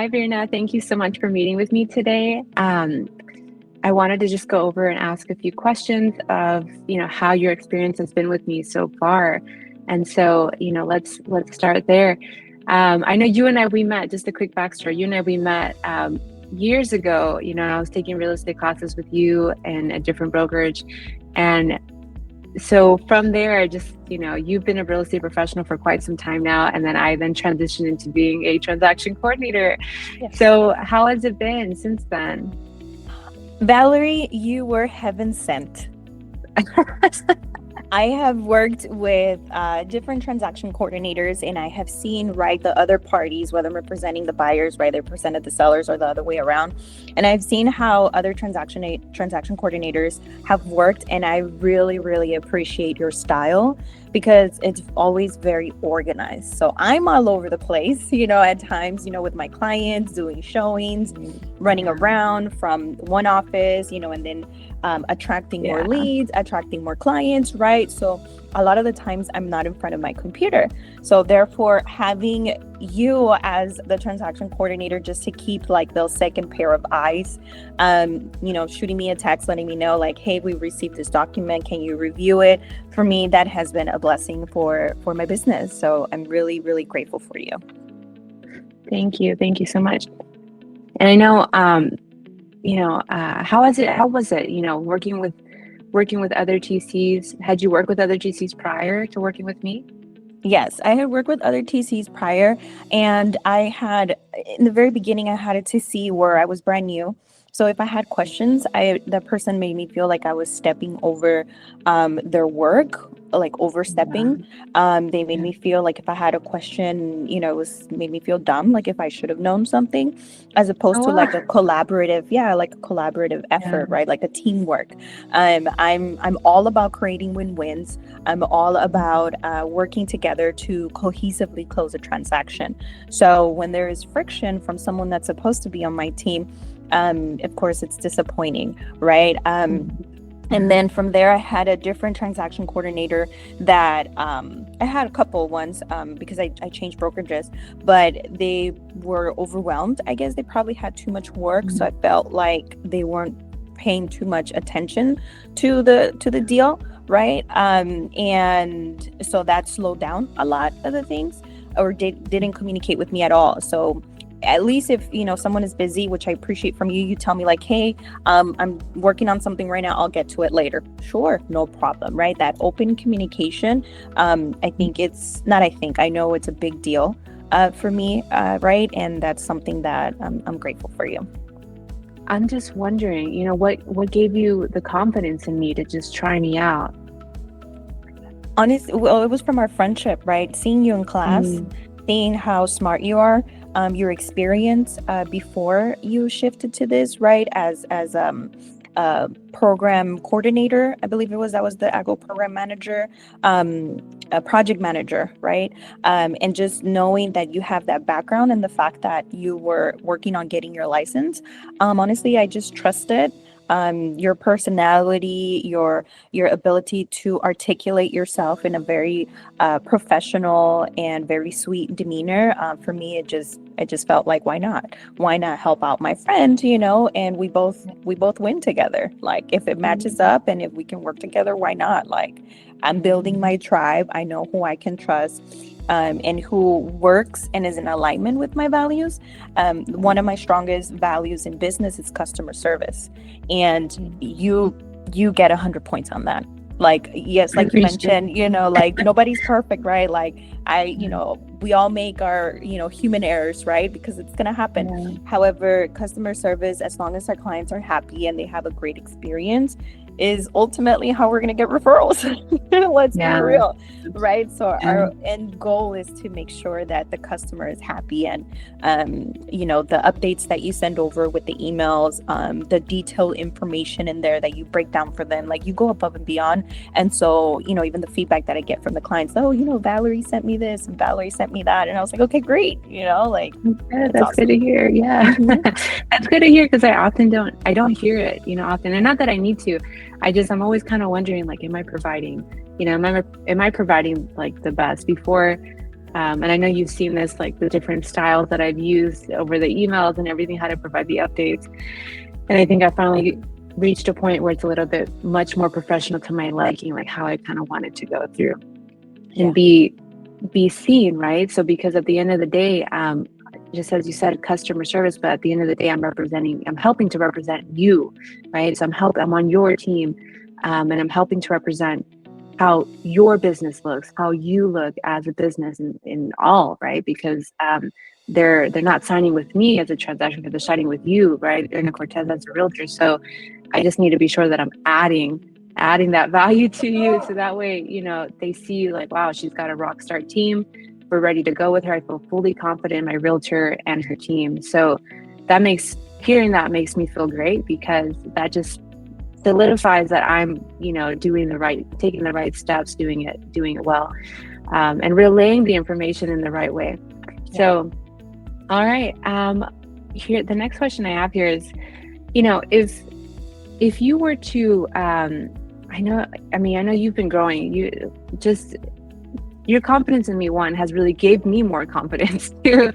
Hi, Virna. Thank you so much for meeting with me today. I wanted to just go over and ask a few questions of, how your experience has been with me so far. And so, let's start there. I know you and I, we met, just a quick backstory. You and I, we met years ago. I was taking real estate classes with you and a different brokerage. And so from there, I just, you've been a real estate professional for quite some time now. And then I transitioned into being a transaction coordinator. Yes. So how has it been since then? Valerie, you were heaven sent. I have worked with different transaction coordinators, and I have seen, the other parties, whether I'm representing the buyers, they're represented the sellers, or the other way around. And I've seen how other transaction coordinators have worked, and I really, really appreciate your style because it's always very organized. So I'm all over the place, at times, with my clients, doing showings, running around from one office, and then attracting more leads, attracting more clients, right? So a lot of the times I'm not in front of my computer. So therefore, having you as the transaction coordinator just to keep the second pair of eyes, shooting me a text, letting me know hey, we received this document. Can you review it? For me, that has been a blessing for my business. So I'm really, really grateful for you. Thank you. Thank you so much. And I know, how was it, working with other TCs? Had you worked with other TCs prior to working with me? Yes, I had worked with other TCs prior, and in the very beginning, I had a TC where I was brand new. So if I had questions, that person made me feel like I was stepping over their work, overstepping. They made me feel like if I had a question, it made me feel dumb, like if I should have known something, as opposed to a collaborative, effort, right? Like a teamwork. I'm all about creating win-wins. I'm all about working together to cohesively close a transaction. So when there is friction from someone that's supposed to be on my team, of course, it's disappointing, right? And then from there, I had a different transaction coordinator that I had a couple ones because I changed brokerages, but they were overwhelmed. I guess they probably had too much work. So I felt like they weren't paying too much attention to the deal, right? And so that slowed down a lot of the things, or didn't communicate with me at all. So at least if someone is busy, which I appreciate from you, you tell me hey, I'm working on something right now, I'll get to it later. Sure, no problem, right? That open communication, I know it's a big deal for me, right? And that's something that I'm grateful for you. I'm just wondering, what gave you the confidence in me to just try me out? Honestly, well, it was from our friendship, right? Seeing you in class, seeing how smart you are, your experience before you shifted to this, right? As a program coordinator, I believe that was the AGO program manager, a project manager, right? And just knowing that you have that background and the fact that you were working on getting your license, honestly, I just trusted your personality, your ability to articulate yourself in a very professional and very sweet demeanor. For me, it just felt like, why not help out my friend, and we both win together. If it matches up and if we can work together, why not? I'm building my tribe. I know who I can trust. And who works and is in alignment with my values. One of my strongest values in business is customer service, and you get 100 points on that. Yes, like you mentioned, nobody's perfect, right? We all make our, human errors, right? Because it's going to happen. Yeah. However, customer service, as long as our clients are happy and they have a great experience, is ultimately how we're going to get referrals. Let's be real, right? So our end goal is to make sure that the customer is happy, and the updates that you send over with the emails, the detailed information in there that you break down for them, you go above and beyond. And so even the feedback that I get from the clients, Valerie sent me this and Valerie sent me that, and I was like, okay, great, that's awesome. Good to hear. That's good to hear, because I don't hear it often, and not that I need to. I'm always kind of wondering, am I providing, am I providing the best before And I know you've seen this, like the different styles that I've used over the emails and everything, how to provide the updates. And I think I finally reached a point where it's a little bit much more professional to my liking, like how I kind of wanted to go through and be seen, right? So because at the end of the day, just as you said, customer service, but at the end of the day, I'm helping to represent you, right? So I'm on your team, and I'm helping to represent how your business looks, how you look as a business in all, right? Because they're not signing with me as a transaction, but they're signing with you, right? Virna Cortez as a realtor. So I just need to be sure that I'm adding that value to you, so that way, they see like, wow, she's got a rock star team. We're ready to go with her. I feel fully confident in my realtor and her team. So hearing that makes me feel great, because that just solidifies that I'm, taking the right steps, doing it well, and relaying the information in the right way. Yeah. So, all right. Here, the next question I have here is, if you were to, I know you've been growing. Your confidence in me, has really gave me more confidence to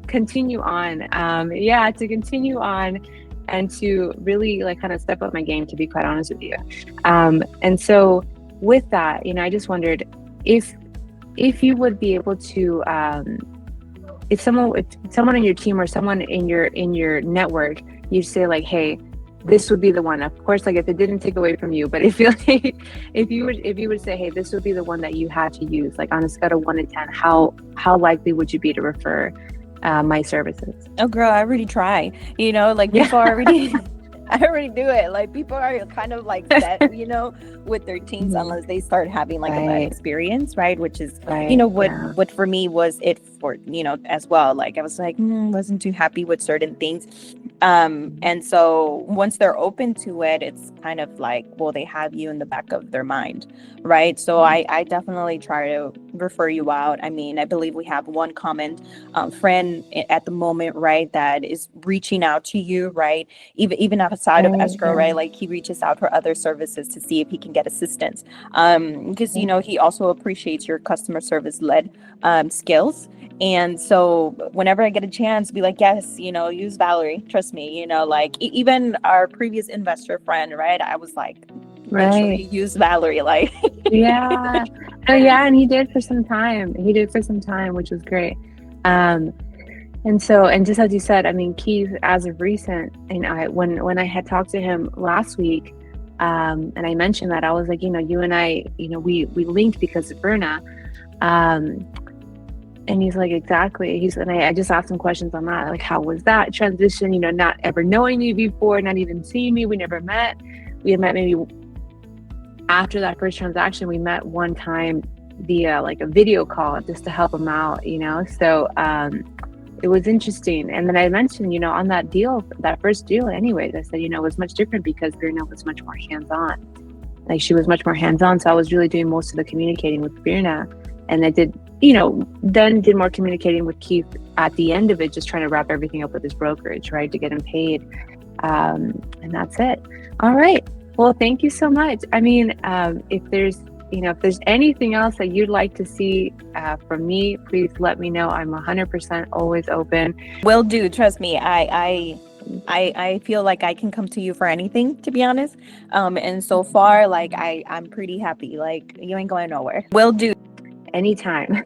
continue on. To continue on and to really like kind of step up my game, to be quite honest with you. And so with that, I just wondered if you would be able to, if someone on your team or someone in your network, you say like, hey, this would be the one. Of course, like if it didn't take away from you, but if you would say, hey, this would be the one that you had to use, like on a scale of 1 to 10, how likely would you be to refer my services? Oh, girl, I already try. People already. I already do it. Like people are kind of like set, with their teams, unless they start having like a bad experience, right? Which is, what for me was it for, as well. Like I was like, wasn't too happy with certain things. And so once they're open to it, it's kind of like, well, they have you in the back of their mind, right? So I definitely try to refer you out. I mean, I believe we have one common friend at the moment, right, that is reaching out to you, right? Even outside of escrow, right? Like he reaches out for other services to see if he can get assistance. Because, he also appreciates your customer service led skills. And so whenever I get a chance, be like, yes, use Valerie, trust me, like even our previous investor friend, right? I was like, make sure you use Valerie, like. Yeah. Oh yeah. And he did for some time, which was great. And just as you said, I mean, Keith, as of recent, when I had talked to him last week, and I mentioned that, I was like, you and I, we linked because of Virna. And he's like, exactly. I just asked him questions on that. Like, how was that transition? Not ever knowing you before, not even seeing me. We never met. We had met maybe after that first transaction. We met one time via like a video call just to help him out, So it was interesting. And then I mentioned, on that deal, that first deal anyways, I said, it was much different because Virna was much more hands-on. Like she was much more hands-on. So I was really doing most of the communicating with Virna. And I did, then did more communicating with Keith at the end of it, just trying to wrap everything up with his brokerage, right, to get him paid. And that's it. All right. Well, thank you so much. I mean, if there's anything else that you'd like to see from me, please let me know. I'm 100% always open. Will do. Trust me. I feel like I can come to you for anything, to be honest. And so far, like I'm pretty happy. Like you ain't going nowhere. Will do. Anytime.